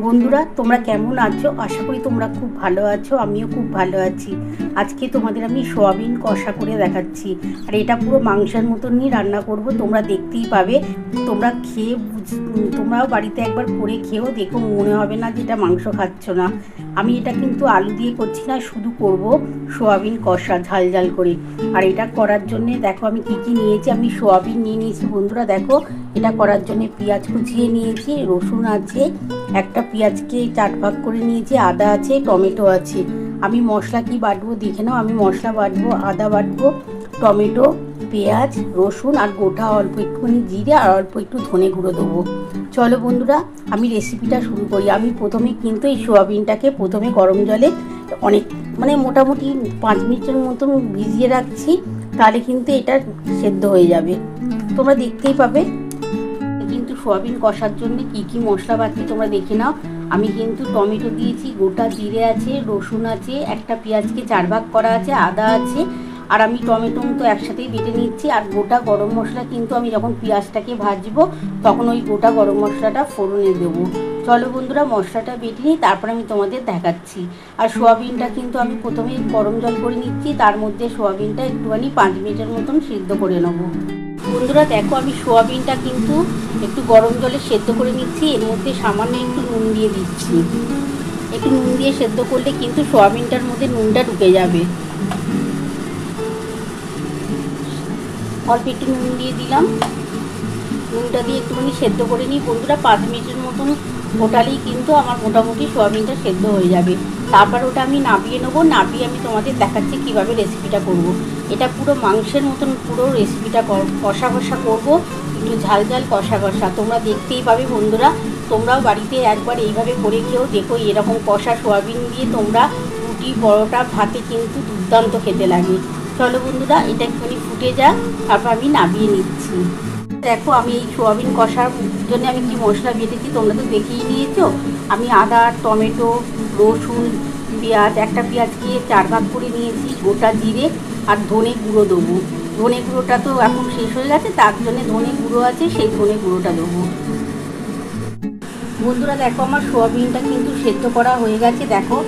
বন্ধুরা তোমরা কেমন আছো? আশা করি তোমরা খুব ভালো আছো। আমিও খুব ভালো আছি। আজকে তোমাদের আমি সোয়াবিন কষা করে দেখাচ্ছি, আর এটা পুরো মাংসের মতনই রান্না করব। তোমরা দেখতেই পাবে। তোমরা তোমরাও বাড়িতে একবার করে খেয়েও দেখো, মনে হবে না যে এটা মাংস খাচ্ছ না। আমি এটা কিন্তু আলু দিয়ে করছি না, শুধু করব সোয়াবিন কষা ঝাল ঝাল করে। আর এটা করার জন্যে দেখো আমি কি কি নিয়েছি। আমি সোয়াবিন নিয়ে নিয়েছি বন্ধুরা। দেখো এটা করার জন্য পেঁয়াজ কুচিয়ে নিয়েছি, রসুন আছে, একটা পেঁয়াজকে 4 ভাগ করে নিয়েছি, আদা আছে, টমেটো আছে। আমি মশলা কি বাটবো দেখে নাও। আমি মশলা বাটবো, আদা বাটবো, টমেটো, পেঁয়াজ, রসুন আর গোটা অল্প একটুখানি জিরে আর অল্প একটু ধনে গুঁড়ো দেবো। চলো বন্ধুরা আমি রেসিপিটা শুরু করি। আমি প্রথমে কিন্তু এই সোয়াবিনটাকে প্রথমে গরম জলে অনেক মোটামুটি 5 মিনিটের মতন ভিজিয়ে রাখছি, তাহলে কিন্তু এটা সেদ্ধ হয়ে যাবে। তোমরা দেখতেই পাবে। কিন্তু সোয়াবিন কষার জন্য কি কি মশলা বাটছি তোমরা দেখে নাও। আমি কিন্তু টমেটো দিয়েছি, গোটা জিরে আছে, রসুন আছে, একটা পেঁয়াজকে 4 ভাগ করা আছে, আদা আছে, আর আমি টমেটো তো একসাথেই বেটে নিচ্ছি। আর গোটা গরম মশলা কিন্তু আমি যখন পেঁয়াজটাকে ভাজবো তখন ওই গোটা গরম মশলাটা ফোড়নে দেবো। চলো বন্ধুরা মশলাটা বেটে নিই, তারপর আমি তোমাদের দেখাচ্ছি। আর সোয়াবিনটা কিন্তু আমি প্রথমে গরম জল করে নিচ্ছি, তার মধ্যে সোয়াবিনটা একটুখানি 5 মিনিটের মতন সিদ্ধ করে নেবো। বন্ধুরা দেখো আমি সোয়াবিনটা কিন্তু একটু গরম জলে সেদ্ধ করে নিচ্ছি। এর মধ্যে সামান্য একটু নুন দিয়ে দিচ্ছি। একটু নুন দিয়ে সেদ্ধ করলে কিন্তু সোয়াবিনটার মধ্যে নুনটা ঢুকে যাবে। অল্প একটু নুন দিয়ে দিলাম। নুনটা দিয়ে একটুখানি সেদ্ধ করে নিই বন্ধুরা। 5 মিনিটের মতন ফোটালেই কিন্তু আমার মোটামুটি সোয়াবিনটা সেদ্ধ হয়ে যাবে। তারপর ওটা আমি নাবিয়ে নেবো। নাবিয়ে আমি তোমাদের দেখাচ্ছি কীভাবে রেসিপিটা করব। এটা পুরো মাংসের মতন পুরো রেসিপিটা কষা কষা করবো, একটু ঝাল ঝাল কষা কষা। তোমরা দেখতেই পাবে বন্ধুরা। তোমরাও বাড়িতে একবার এইভাবে করে খেয়েও দেখো। এরকম কষা সোয়াবিন দিয়ে তোমরা রুটি, পরোটা, ভাতে কিন্তু দুর্দান্ত খেতে লাগে। চলো বন্ধুরা এটা একটুখানি ফুটে যাক, তারপর আমি নাবিয়ে নিচ্ছি। দেখো আমি এই সোয়াবিন কষার জন্য আমি কি মশলা বেটেছি তোমরা তো দেখেই নিয়েছো। আমি আদা, টমেটো, রসুন, পেঁয়াজ, একটা পেঁয়াজকে 4 ভাগ করে নিয়েছি, গোটা জিরে আর ধনে গুঁড়ো দেবো। ধনে গুঁড়োটা তো এখন শেষ হয়ে গেছে, তার জন্য ধনে গুঁড়ো আছে, সেই ধনে গুঁড়োটা দেবো। বন্ধুরা দেখো আমার সোয়াবিনটা কিন্তু সেদ্ধ করা হয়ে গেছে। দেখো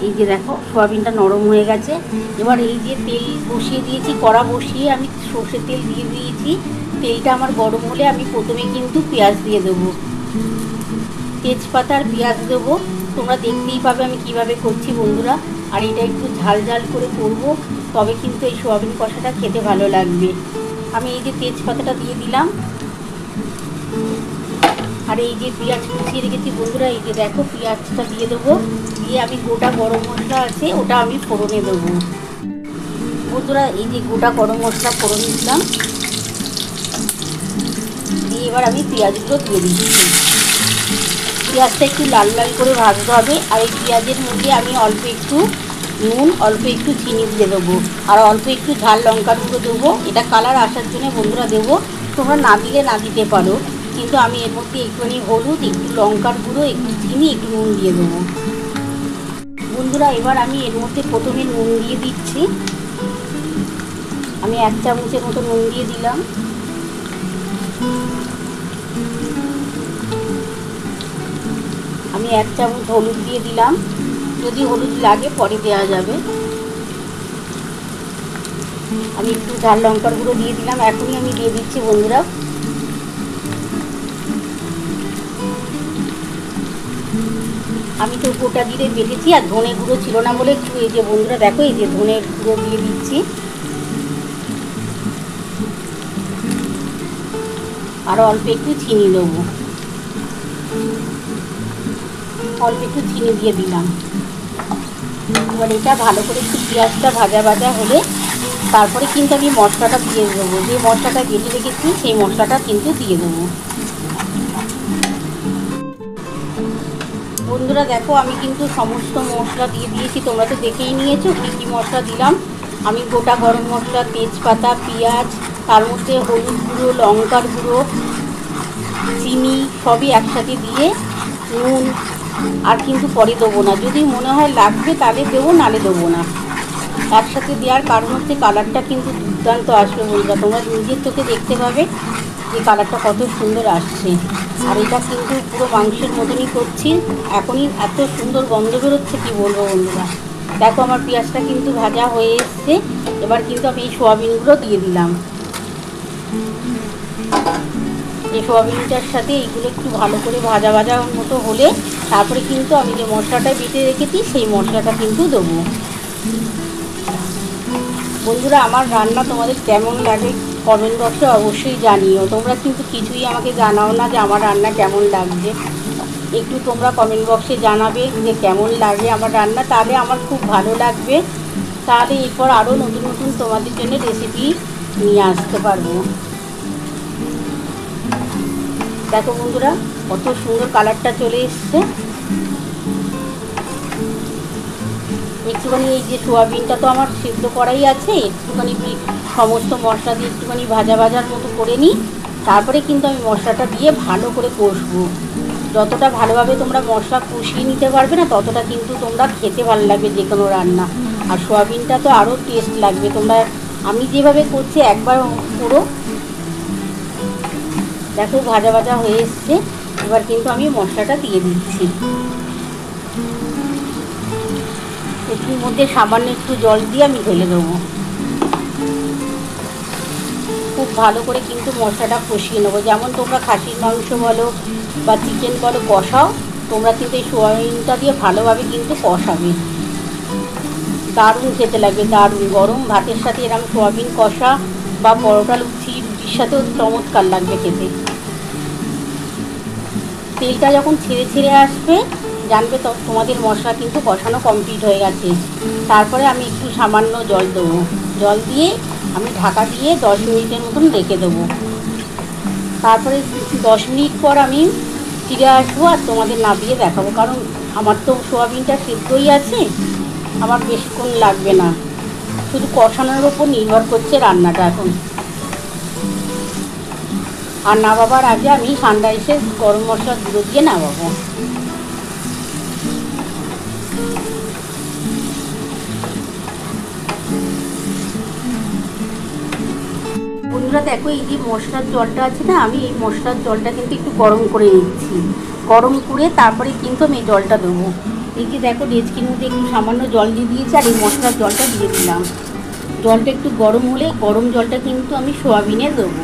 এই যে দেখো সোয়াবিনটা নরম হয়ে গেছে। এবার এই যে তেল বসিয়ে দিয়েছি, কড়া বসিয়ে আমি সর্ষের তেল দিয়ে দিয়েছি। তেলটা আমার গরম হলে আমি প্রথমে কিন্তু পেঁয়াজ দিয়ে দেবো, তেজপাতা আর পেঁয়াজ দেবো। তোমরা দেখতেই পাবে আমি কিভাবে করছি বন্ধুরা। আর এটা একটু ঝাল ঝাল করে করবো, তবে কিন্তু এই সোয়াবিন কষাটা খেতে ভালো লাগবে। আমি এই যে তেজপাতাটা দিয়ে দিলাম, আর এই যে পেঁয়াজ কুচিয়ে রেখেছি বন্ধুরা, এই যে দেখো পেঁয়াজটা দিয়ে দেবো। দিয়ে আমি গোটা গরম মশলা আছে ওটা আমি ফোড়নে দেবো বন্ধুরা। এই যে গোটা গরম মশলা ফোড়ন দিলাম, দিয়ে এবার আমি পেঁয়াজগুলো দিয়ে দিচ্ছি। পেঁয়াজটা একটু লাল লাল করে ভাজতে হবে। আর এই পেঁয়াজের মধ্যে আমি অল্প একটু নুন, অল্প একটু চিনি দিয়ে দেবো, আর অল্প একটু ঝাল লঙ্কার গুঁড়ো দেবো। এটা কালার আসার জন্য বন্ধুরা দেবো। তোমরা না দিলে না দিতে পারো, কিন্তু আমি এর মধ্যে একটুখানি হলুদ, একটু লঙ্কার গুঁড়ো, একটু চিনি, একটু নুন দিয়ে দেবো বন্ধুরা। এবার আমি এর মধ্যে প্রথমে নুন দিয়ে দিচ্ছি। আমি 1 চামচের মতো নুন দিয়ে দিলাম। আমি 1 চামচ হলুদ দিয়ে দিলাম, যদি হলুদ লাগে পরে দেওয়া যাবে। আমি একটু ঝাল লঙ্কার গুঁড়ো দিয়ে দিলাম, এখনই আমি দিয়ে দিচ্ছি বন্ধুরা। আমি তো গোটা জিরে বেটেছি, আর ধনে গুঁড়ো ছিল না বলে একটু এই যে বন্ধুরা দেখো এই যে ধনে গুঁড়ো দিয়ে দিচ্ছি। আর অল্প একটু চিনি দেবো, অল্প একটু চিনি দিয়ে দিলাম। এবার এটা ভালো করে একটু পেঁয়াজটা ভাজা ভাজা হলে তারপরে কিন্তু আমি মশলাটা দিয়ে দেবো। যে মশলাটা বেটে রেখেছি সেই মশলাটা কিন্তু দিয়ে দেবো বন্ধুরা। দেখো আমি কিন্তু সমস্ত মশলা দিয়ে দিয়েছি, তোমরা তো দেখেই নিয়েছো কী কী মশলা দিলাম। আমি গোটা গরম মশলা, তেজপাতা, পেঁয়াজ, তার মধ্যে হলুদ গুঁড়ো, লঙ্কার গুঁড়ো, চিনি সবই একসাথে দিয়ে, নুন আর কিন্তু পরে দেবো না। যদি মনে হয় লাগবে তাহলে দেবো, নালে দেবো না। একসাথে দেওয়ার কারণ হচ্ছে কালারটা কিন্তু দুর্দান্ত আসবে বন্ধুরা। তোমরা নিজের চোখে দেখতে পাবে। যে কালারটা কত সুন্দর আসছে। আর এটা কিন্তু পুরো মাংসের মতনই করছি, এখনই এত সুন্দর গন্ধ বেরোচ্ছে কি বলবো বন্ধুরা। দেখো আমার পেঁয়াজটা কিন্তু ভাজা হয়ে এসছে। এবার কিন্তু আমি এই সোয়াবিনগুলো দিয়ে দিলাম। এই সোয়াবিনটার সাথে এইগুলো একটু ভালো করে ভাজা ভাজা মতো হলে তারপরে কিন্তু আমি যে মশলাটা বেটে রেখেছি সেই মশলাটা কিন্তু দেবো। বন্ধুরা আমার রান্না তোমাদের কেমন লাগে কমেন্ট বক্সে অবশ্যই জানিও। তোমরা কিন্তু কিছুই আমাকে জানাও না যে আমার রান্না কেমন লাগছে। একটু তোমরা কমেন্ট বক্সে জানাবে যে কেমন লাগে আমার রান্না, তাহলে আমার খুব ভালো লাগবে। তাহলে এরপর আরও নতুন নতুন তোমাদের জন্য রেসিপি নিয়ে আসতে পারবো। দেখো বন্ধুরা কত সুন্দর কালারটা চলে এসছে। একটুখানি এই যে সোয়াবিনটা তো আমার সিদ্ধ করাই আছে, একটুখানি সমস্ত মশলা দিয়ে একটুখানি ভাজা ভাজার মতো করে নিই। তারপরে কিন্তু আমি মশলাটা দিয়ে ভালো করে কষবো। যতটা ভালোভাবে তোমরা মশলা কষিয়ে নিতে পারবে না ততটা কিন্তু তোমরা খেতে ভালো লাগবে যে কোনো রান্না। আর সোয়াবিনটা তো আরও টেস্ট লাগবে। তোমরা আমি যেভাবে করছি একবার পুরো দেখো ভাজা ভাজা হয়ে এসছে। এবার কিন্তু আমি মশলাটা দিয়ে দিচ্ছি। এটির মধ্যে সামান্য একটু জল দিয়ে আমি ঢেলে দেবো। খুব ভালো করে কিন্তু মশলাটা কষিয়ে নেবো। যেমন তোমরা খাসির মাংস বলো বা চিকেন বলো কষাও, তোমরা কিন্তু এই সোয়াবিনটা দিয়ে ভালোভাবে কিন্তু কষাবে। দারুণ খেতে লাগবে, দারুণ। গরম ভাতের সাথে এরকম সোয়াবিন কষা বা পরোটা লুচি রুটির সাথেও চমৎকার লাগবে খেতে। তেলটা যখন ছেড়ে ছেড়ে আসবে জানবে তো তোমাদের মশলা কিন্তু কষানো কমপ্লিট হয়ে গেছে। তারপরে আমি একটু সামান্য জল দেবো। জল দিয়ে আমি ঢাকা দিয়ে 10 মিনিটের মতন রেখে দেবো। তারপরে 10 মিনিট পর আমি ফিরে আসবো আর তোমাদের নামিয়ে দেখাবো। কারণ আমার তো সোয়াবিনটা সিদ্ধই আছে, আমার বেশিক্ষণ লাগবে না। শুধু কষানোর ওপর নির্ভর করছে রান্নাটা এখন। আর নামাবার আগে আমি সানরাইসের গরম মশলা গুঁড়ো দিয়ে নামাবো। বন্ধুরা দেখো এই যে মশলার জলটা আছে না, আমি এই মশলার জলটা কিন্তু একটু গরম করে নিচ্ছি। গরম করে তারপরে কিন্তু আমি এই জলটা দেবো। এই যে দেখো ডেচকির মধ্যে একটু সামান্য জল দিয়ে দিয়েছি আর এই মশলার জলটা দিয়ে দিলাম। জলটা একটু গরম হলে গরম জলটা কিন্তু আমি সোয়াবিনে দেবো।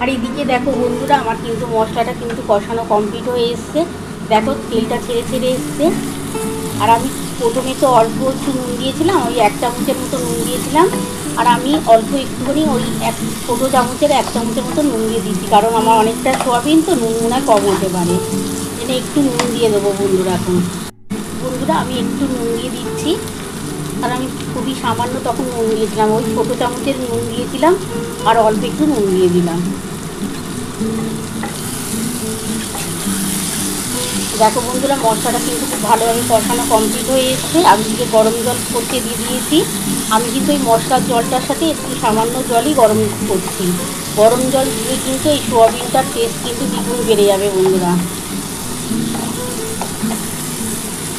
আর এদিকে দেখো বন্ধুরা আমার কিন্তু মশলাটা কিন্তু কষানো কমপ্লিট হয়ে এসছে। দেখো তেলটা ছেড়ে ছেড়ে এসছে। আর আমি প্রথমে তো অল্প একটু নুন দিয়েছিলাম, ওই 1 চামচের মতো নুন দিয়েছিলাম। আর আমি অল্প একটুখানি ওই ছোটো চামচের 1 চামচের মতো নুন দিয়ে দিচ্ছি, কারণ আমার অনেকটা সোয়াবিন তো নুন মনে হয় কম হতে পারে। এখানে একটু নুন দিয়ে দেবো বন্ধুরা। এখন বন্ধুরা আমি একটু নুন দিয়ে দিচ্ছি। আর আমি খুবই সামান্য তখন নুন দিয়েছিলাম, ওই ছোটো চামচের নুন দিয়েছিলাম আর অল্প একটু নুন দিয়ে দিলাম। দেখো বন্ধুরা মশলাটা কিন্তু খুব ভালোভাবে কষানো কমপ্লিট হয়ে এসছে। আমি যে গরম জল করতে দিয়ে দিয়েছি, আমি কিন্তু এই মশলার জলটার সাথে একটু সামান্য জলই গরম করছি। গরম জল দিয়ে কিন্তু এই সোয়াবিনটার টেস্ট কিন্তু দ্বিগুণ বেড়ে যাবে বন্ধুরা।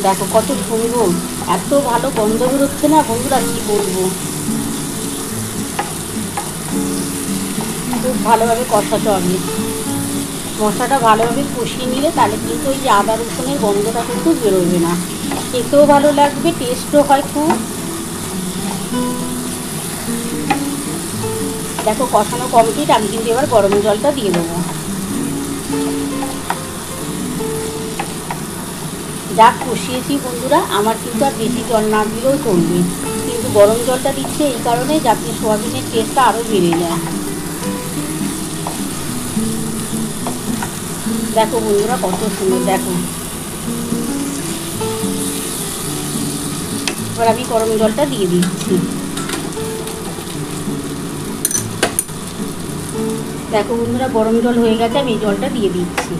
দেখো কত সুন্দর, এত ভালো গন্ধ বেরোচ্ছে না বন্ধুরা, কী বলবো। খুব ভালোভাবে কষাতে হবে। মশলাটা ভালোভাবে কষিয়ে নিলে তাহলে কিন্তু ওই যে আদা রসুনের গন্ধটা কিন্তু বেরোবে না, খেতেও ভালো লাগবে, টেস্টও হয় খুব। দেখো কষানো কমপ্লিট, আমি কিন্তু এবার গরম জলটা দিয়ে দেবো। যা কষিয়েছি বন্ধুরা, আমার কিন্তু আর বেশি জল না দিলেও চলবে, কিন্তু গরম জলটা দিচ্ছে এই কারণে যাতে সোয়াবিনের টেস্টটা আরও বেড়ে যায়। দেখো বন্ধুরা কত সুন্দর। দেখো এবার আমি গরম জলটা দিয়ে দিচ্ছি। দেখো বন্ধুরা গরম জল হয়ে গেছে, আমি এই জলটা দিয়ে দিচ্ছি।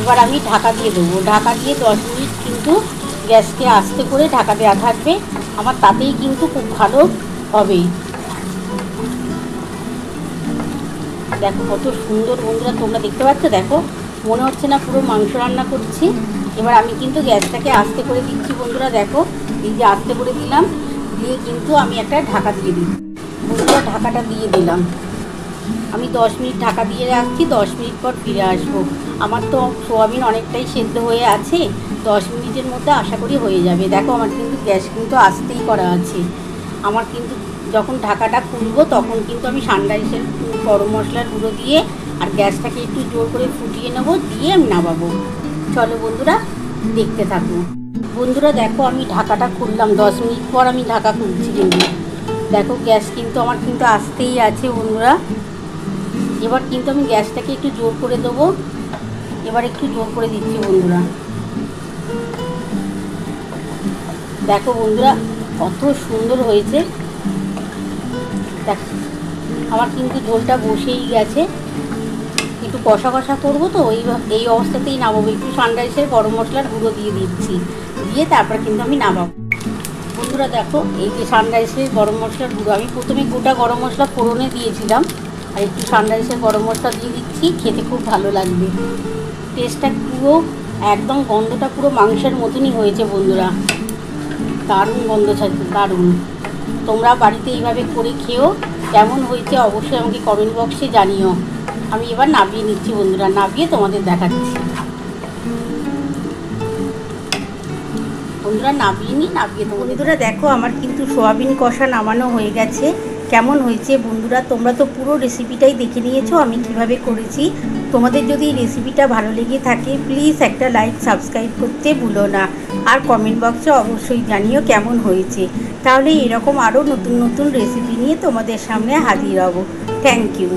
এবার আমি ঢাকা দিয়ে দেবো। ঢাকা দিয়ে 10 মিনিট কিন্তু গ্যাসকে আস্তে করে ঢাকা দেওয়া থাকবে, আমার তাতেই কিন্তু খুব ভালো হবে। দেখো কত সুন্দর বন্ধুরা, তোমরা দেখতে পাচ্ছ। দেখো মনে হচ্ছে না পুরো মাংস রান্না করছি। এবার আমি কিন্তু গ্যাসটাকে আস্তে করে দিচ্ছি বন্ধুরা। দেখো এই যে আস্তে করে দিলাম, দিয়ে কিন্তু আমি একটা ঢাকা দিয়ে দিই বন্ধুরা। ঢাকাটা দিয়ে দিলাম। আমি 10 মিনিট ঢাকা দিয়ে রাখছি, 10 মিনিট পর ফিরে আসবো। আমার তো সোয়াবিন অনেকটাই সেদ্ধ হয়ে আছে, 10 মিনিটের মধ্যে আশা করি হয়ে যাবে। দেখো আমার কিন্তু গ্যাস কিন্তু আস্তেই করা আছে। আমার কিন্তু যখন ঢাকাটা খুলবো তখন কিন্তু আমি সানরাইসের গরম মশলার গুঁড়ো দিয়ে আর গ্যাসটাকে একটু জোর করে ফুটিয়ে নেবো, দিয়ে আমি নামাবো। চলো বন্ধুরা দেখতে থাকবো। বন্ধুরা দেখো আমি ঢাকাটা খুললাম, 10 মিনিট পর আমি ঢাকা খুলছি। কিন্তু দেখো গ্যাস কিন্তু আমার কিন্তু আস্তেই আছে বন্ধুরা। এবার কিন্তু আমি গ্যাসটাকে একটু জোর করে দেবো। এবার একটু জোর করে দিচ্ছি বন্ধুরা। দেখো বন্ধুরা কত সুন্দর হয়েছে। দেখ আমার কিন্তু ঝোলটা বসেই গেছে। একটু কষা কষা করবো তো এই অবস্থাতেই নামাবো। একটু সানরাইসের গরম মশলার গুঁড়ো দিয়ে দিচ্ছি, দিয়ে তারপর কিন্তু আমি নামাবো। বন্ধুরা দেখো এই যে সানরাইসের গরম মশলার গুঁড়ো, আমি প্রথমে গোটা গরম মশলা ফোড়নে দিয়েছিলাম, আর একটু সানরাইসের গরম মশলা দিয়ে দিচ্ছি। খেতে খুব ভালো লাগবে। টেস্টটা পুরো একদম গন্ধটা পুরো মাংসের মতনই হয়েছে বন্ধুরা। দারুণ গন্ধ ছাড়ছে, দারুণ। তোমরা বাড়িতে এইভাবে করে খেও, কেমন হয়েছে অবশ্যই আমাকে কমেন্ট বক্সে জানিও। আমি এবার নামিয়ে নিচ্ছি বন্ধুরা, নামিয়ে তোমাদের দেখাচ্ছি। বন্ধুরা নামিয়ে বন্ধুরা দেখো আমার কিন্তু সোয়াবিন কষা নামানো হয়ে গেছে। কেমন হয়েছে বন্ধুরা, তোমরা তো পুরো রেসিপিটাই দেখে নিয়েছো আমি কিভাবে করেছি। তোমাদের যদি এই রেসিপিটা ভালো লেগে থাকে প্লিজ একটা লাইক সাবস্ক্রাইব করতে ভুলো না, আর কমেন্ট বক্সে অবশ্যই জানিও কেমন হয়েছে। তাহলে এরকম আরও নতুন নতুন রেসিপি নিয়ে তোমাদের সামনে হাজির হব। Thank you.